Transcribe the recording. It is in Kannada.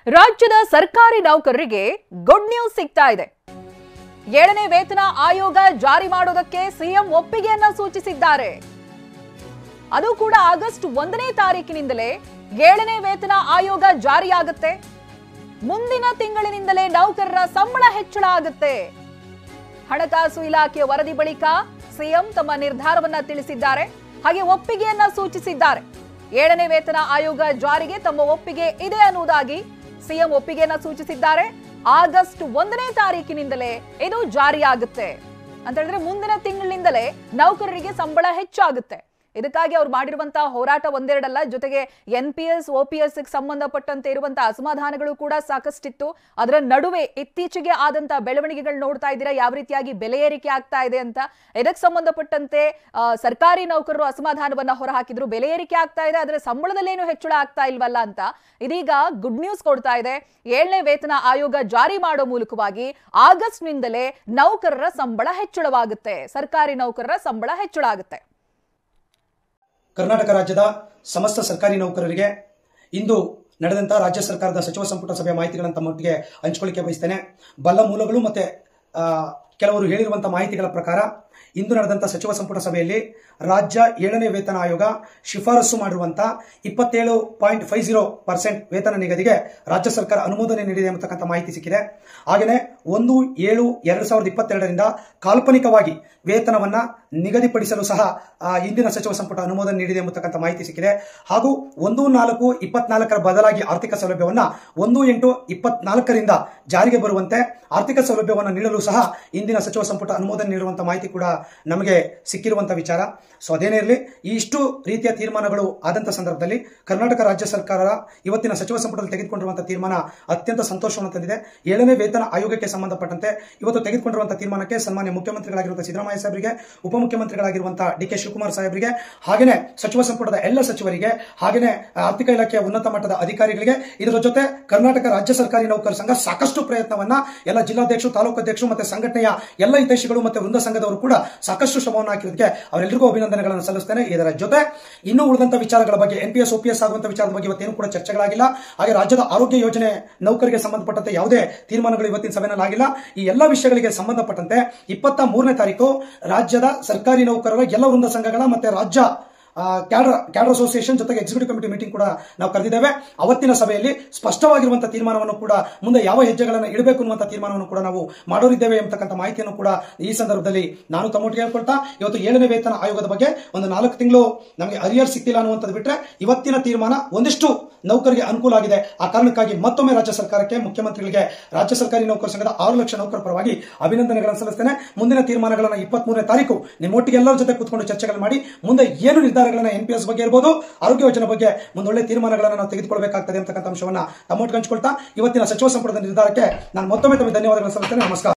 ರಾಜ್ಯದ ಸರ್ಕಾರಿ ನೌಕರರಿಗೆ ಗುಡ್ ನ್ಯೂಸ್ ಸಿಗ್ತಾ ಇದೆ. 7ನೇ ವೇತನ ಆಯೋಗ ಜಾರಿ ಮಾಡೋದಕ್ಕೆ ಸಿಎಂ ಒಪ್ಪಿಗೆಯನ್ನ ಸೂಚಿಸಿದ್ದಾರೆ. ಅದು ಕೂಡ ಆಗಸ್ಟ್ 1ನೇ ತಾರೀಕಿನಿಂದಲೇ 7ನೇ ವೇತನ ಆಯೋಗ ಜಾರಿಯಾಗುತ್ತೆ. ಮುಂದಿನ ತಿಂಗಳಿನಿಂದಲೇ ನೌಕರರ ಸಂಬಳ ಹೆಚ್ಚಳ ಆಗುತ್ತೆ. ಹಣಕಾಸು ಇಲಾಖೆಯ ವರದಿ ಬಳಿಕ ಸಿಎಂ ತಮ್ಮ ನಿರ್ಧಾರವನ್ನ ತಿಳಿಸಿದ್ದಾರೆ. ಹಾಗೆ ಒಪ್ಪಿಗೆಯನ್ನ ಸೂಚಿಸಿದ್ದಾರೆ. 7ನೇ ವೇತನ ಆಯೋಗ ಜಾರಿಗೆ ತಮ್ಮ ಒಪ್ಪಿಗೆ ಇದೆ ಅನ್ನುವುದಾಗಿ ಸಿಎಂ ಒಪ್ಪಿಗೆಯನ್ನ ಸೂಚಿಸಿದ್ದಾರೆ. ಆಗಸ್ಟ್ 1ನೇ ತಾರೀಕಿನಿಂದಲೇ ಇದು ಜಾರಿಯಾಗುತ್ತೆ ಅಂತ ಹೇಳಿದ್ರೆ ಮುಂದಿನ ತಿಂಗಳಿನಿಂದಲೇ ನೌಕರರಿಗೆ ಸಂಬಳ ಹೆಚ್ಚಾಗುತ್ತೆ. ಇದಕ್ಕಾಗಿ ಅವರು ಮಾಡಿರುವಂತಹ ಹೋರಾಟ ಒಂದೆರಡಲ್ಲ, ಜೊತೆಗೆ NPS OPS ಸಂಬಂಧಪಟ್ಟಂತೆ ಇರುವಂತಹ ಅಸಮಾಧಾನಗಳು ಕೂಡ ಸಾಕಷ್ಟಿತ್ತು. ಅದರ ನಡುವೆ ಇತ್ತೀಚೆಗೆ ಆದಂತಹ ಬೆಳವಣಿಗೆಗಳು ನೋಡ್ತಾ ಇದ್ದೀರಾ, ಯಾವ ರೀತಿಯಾಗಿ ಬೆಲೆ ಏರಿಕೆ ಆಗ್ತಾ ಇದೆ ಅಂತ. ಇದಕ್ಕೆ ಸಂಬಂಧಪಟ್ಟಂತೆ ಸರ್ಕಾರಿ ನೌಕರರು ಅಸಮಾಧಾನವನ್ನ ಹೊರಹಾಕಿದ್ರು. ಬೆಲೆ ಏರಿಕೆ ಆಗ್ತಾ ಇದೆ, ಆದರೆ ಸಂಬಳದಲ್ಲೇನು ಹೆಚ್ಚಳ ಆಗ್ತಾ ಇಲ್ವಲ್ಲ ಅಂತ ಇದೀಗ ಗುಡ್ ನ್ಯೂಸ್ ಕೊಡ್ತಾ ಇದೆ. 7ನೇ ವೇತನ ಆಯೋಗ ಜಾರಿ ಮಾಡೋ ಮೂಲಕವಾಗಿ ಆಗಸ್ಟ್ ನಿಂದಲೇ ನೌಕರರ ಸಂಬಳ ಹೆಚ್ಚಳವಾಗುತ್ತೆ. ಸರ್ಕಾರಿ ನೌಕರರ ಸಂಬಳ ಹೆಚ್ಚಳ ಆಗುತ್ತೆ. ಕರ್ನಾಟಕ ರಾಜ್ಯದ ಸಮಸ್ತ ಸರ್ಕಾರಿ ನೌಕರರಿಗೆ ಇಂದು ನಡೆದಂತಹ ರಾಜ್ಯ ಸರ್ಕಾರದ ಸಚಿವ ಸಂಪುಟ ಸಭೆಯ ಮಾಹಿತಿಗಳನ್ನು ತಮ್ಮೊಟ್ಟಿಗೆ ಹಂಚಿಕೊಳ್ಳಿಕ್ಕೆ ಬಯಸ್ತೇನೆ. ಬಲ್ಲ ಮೂಲಗಳು ಮತ್ತೆ ಕೆಲವರು ಹೇಳಿರುವಂತಹ ಮಾಹಿತಿಗಳ ಪ್ರಕಾರ ಇಂದು ನಡೆದಂತಹ ಸಚಿವ ಸಂಪುಟ ಸಭೆಯಲ್ಲಿ ರಾಜ್ಯ 7ನೇ ವೇತನ ಆಯೋಗ ಶಿಫಾರಸು ಮಾಡಿರುವಂತಹ 27.50% ವೇತನ ನಿಗದಿಗೆ ರಾಜ್ಯ ಸರ್ಕಾರ ಅನುಮೋದನೆ ನೀಡಿದೆ ಎಂಬತಕ್ಕಂಥ ಮಾಹಿತಿ ಸಿಕ್ಕಿದೆ. ಹಾಗೆಯೇ 1/7/2022ರಿಂದ ಕಾಲ್ಪನಿಕವಾಗಿ ವೇತನವನ್ನ ನಿಗದಿಪಡಿಸಲು ಸಹ ಇಂದಿನ ಸಚಿವ ಸಂಪುಟ ಅನುಮೋದನೆ ನೀಡಿದೆ ಎಂಬತಕ್ಕಂಥ ಮಾಹಿತಿ ಸಿಕ್ಕಿದೆ. ಹಾಗೂ 1/4/24ರ ಬದಲಾಗಿ ಆರ್ಥಿಕ ಸೌಲಭ್ಯವನ್ನ 1/8/24ರಿಂದ ಜಾರಿಗೆ ಬರುವಂತೆ ಆರ್ಥಿಕ ಸೌಲಭ್ಯವನ್ನು ನೀಡಲು ಸಹ ಇಂದಿನ ಸಚಿವ ಸಂಪುಟ ಅನುಮೋದನೆ ನೀಡುವಂತಹ ಮಾಹಿತಿ ಕೂಡ ನಮಗೆ ಸಿಕ್ಕಿರುವಂತಹ ವಿಚಾರ. ಸೊ ಅದೇನೇ ಇರಲಿ, ಇಷ್ಟು ರೀತಿಯ ತೀರ್ಮಾನಗಳು ಆದಂತಹ ಸಂದರ್ಭದಲ್ಲಿ ಕರ್ನಾಟಕ ರಾಜ್ಯ ಸರ್ಕಾರ ಇವತ್ತಿನ ಸಚಿವ ಸಂಪುಟದಲ್ಲಿ ತೆಗೆದುಕೊಂಡಿರುವಂತಹ ತೀರ್ಮಾನ ಅತ್ಯಂತ ಸಂತೋಷವನ್ನು ತಂದಿದೆ. 7ನೇ ವೇತನ ಆಯೋಗಕ್ಕೆ ಸಂಬಂಧಪಟ್ಟಂತೆ ಇವತ್ತು ತೆಗೆದುಕೊಂಡಿರುವಂತಹ ತೀರ್ಮಾನಕ್ಕೆ ಸನ್ಮಾನ್ಯ ಮುಖ್ಯಮಂತ್ರಿಗಳಾಗಿರುವಂತಹ ಸಿದ್ದರಾಮಯ್ಯ ಸಾಹೇಬರಿಗೆ, ಉಪಮುಖ್ಯಮಂತ್ರಿಗಳಾಗಿರುವಂತಹ DK ಶಿವಕುಮಾರ್ ಸಾಹೇಬರಿಗೆ, ಹಾಗೆಯೇ ಸಚಿವ ಸಂಪುಟದ ಎಲ್ಲ ಸಚಿವರಿಗೆ, ಹಾಗೆಯೇ ಆರ್ಥಿಕ ಇಲಾಖೆಯ ಉನ್ನತ ಮಟ್ಟದ ಅಧಿಕಾರಿಗಳಿಗೆ, ಇದರ ಜೊತೆ ಕರ್ನಾಟಕ ರಾಜ್ಯ ಸರ್ಕಾರಿ ನೌಕರ ಸಂಘ ಸಾಕಷ್ಟು ಪ್ರಯತ್ನವನ್ನ ಎಲ್ಲ ಜಿಲ್ಲಾಧ್ಯಕ್ಷರು, ತಾಲೂಕು ಅಧ್ಯಕ್ಷರು ಮತ್ತೆ ಸಂಘಟನೆಯ ಎಲ್ಲ ಹಿತೈಷಿಗಳು ಮತ್ತೆ ವೃಂದ ಸಂಘದವರು ಕೂಡ ಸಾಕಷ್ಟು ಶ್ರಮವನ್ನು ಹಾಕಿರೋದಕ್ಕೆ ಅವರೆಲ್ಲರಿಗೂ ಅಭಿನಂದನೆಗಳನ್ನು ಸಲ್ಲಿಸುತ್ತೇನೆ. ಇದರ ಜೊತೆ ಇನ್ನೂ ಉಳಿದಂತಹ ವಿಚಾರಗಳ ಬಗ್ಗೆ NPS OPS ಆಗುವಂತಹ ವಿಚಾರದ ಬಗ್ಗೆ ಇವತ್ತೇನು ಕೂಡ ಚರ್ಚೆಗಳಾಗಿಲ್ಲ. ಹಾಗೆ ರಾಜ್ಯದ ಆರೋಗ್ಯ ಯೋಜನೆ ನೌಕರಿಗೆ ಸಂಬಂಧಪಟ್ಟಂತೆ ಯಾವುದೇ ತೀರ್ಮಾನಗಳು ಇವತ್ತಿನ ಸಭೆಯಲ್ಲಿ ಆಗಿಲ್ಲ. ಈ ಎಲ್ಲ ವಿಷಯಗಳಿಗೆ ಸಂಬಂಧಪಟ್ಟಂತೆ 23ನೇ ತಾರೀಕು ರಾಜ್ಯದ ಸರ್ಕಾರಿ ನೌಕರರ ಎಲ್ಲ ವೃಂದ ಸಂಘಗಳ ಮತ್ತೆ ರಾಜ್ಯ ಕ್ಯಾಡರ್ ಅಸೋಸಿಯೇಷನ್ ಜೊತೆಗೆ ಎಕ್ಸಿಕ್ಯೂಟಿವ್ ಕಮಿಟಿ ಮೀಟಿಂಗ್ ಕೂಡ ನಾವು ಕರೆದಿದ್ದೇವೆ. ಅವತ್ತಿನ ಸಭೆಯಲ್ಲಿ ಸ್ಪಷ್ಟವಾಗಿರುವಂತಹ ತೀರ್ಮಾನವನ್ನು ಕೂಡ ಮುಂದೆ ಯಾವ ಹೆಜ್ಜೆಗಳನ್ನು ಇಡಬೇಕು ಅನ್ನುವಂತಹ ತೀರ್ಮಾನವನ್ನು ಕೂಡ ನಾವು ಮಾಡೋರಿದ್ದೇವೆ ಎಂಬತಕ್ಕಂಥ ಮಾಹಿತಿಯನ್ನು ಕೂಡ ಈ ಸಂದರ್ಭದಲ್ಲಿ ನಾನು ತಮ್ಮೊಟ್ಟಿಗೆ ಹೇಳ್ಕೊಳ್ತಾ, ಇವತ್ತು 7ನೇ ವೇತನ ಆಯೋಗದ ಬಗ್ಗೆ ಒಂದು 4 ತಿಂಗಳು ನಮಗೆ ಅರಿಯರ್ ಸಿಕ್ತಿಲ್ಲ ಅನ್ನುವಂಥದ್ದು ಬಿಟ್ಟರೆ ಇವತ್ತಿನ ತೀರ್ಮಾನ ಒಂದಿಷ್ಟು ನೌಕರಿಗೆ ಅನುಕೂಲ ಆಗಿದೆ. ಆ ಕಾರಣಕ್ಕಾಗಿ ಮತ್ತೊಮ್ಮೆ ರಾಜ್ಯ ಸರ್ಕಾರಕ್ಕೆ, ಮುಖ್ಯಮಂತ್ರಿಗಳಿಗೆ, ರಾಜ್ಯ ಸರ್ಕಾರಿ ನೌಕರ ಸಂಘದ 6 ಲಕ್ಷ ನೌಕರ ಪರವಾಗಿ ಅಭಿನಂದನೆಗಳನ್ನು ಸಲ್ಲಿಸ್ತೇನೆ. ಮುಂದಿನ ತೀರ್ಮಾನಗಳನ್ನು 23ನೇ ತಾರೀಕು ನಿಮ್ಮೊಟ್ಟಿಗೆ ಎಲ್ಲರ ಜೊತೆ ಕೂತ್ಕೊಂಡು ಚರ್ಚೆಗಳು ಮಾಡಿ ಮುಂದೆ ಏನು ನಿರ್ಧಾರಗಳನ್ನ NPS ಬಗ್ಗೆ ಇರಬಹುದು, ಆರೋಗ್ಯ ಯೋಜನೆ ಬಗ್ಗೆ ಮುಂದೊಳ್ಳೆ ತೀರ್ಮಾನಗಳನ್ನು ನಾವು ತೆಗೆದುಕೊಳ್ಳಬೇಕಾಗ್ತದೆ ಅಂತಕ್ಕಂಥ ಅಂಶವನ್ನ ತಮ್ಮೊಟ್ಟಿಗೆ ಹಂಚಿಕೊಳ್ತಾ ಇವತ್ತಿನ ಸಚಿವ ಸಂಪುಟದ ನಿರ್ಧಾರಕ್ಕೆ ನಾನು ಮತ್ತೊಮ್ಮೆ ಧನ್ಯವಾದಗಳನ್ನು ಸಲ್ಲಿಸ್ತೇನೆ. ನಮಸ್ಕಾರ.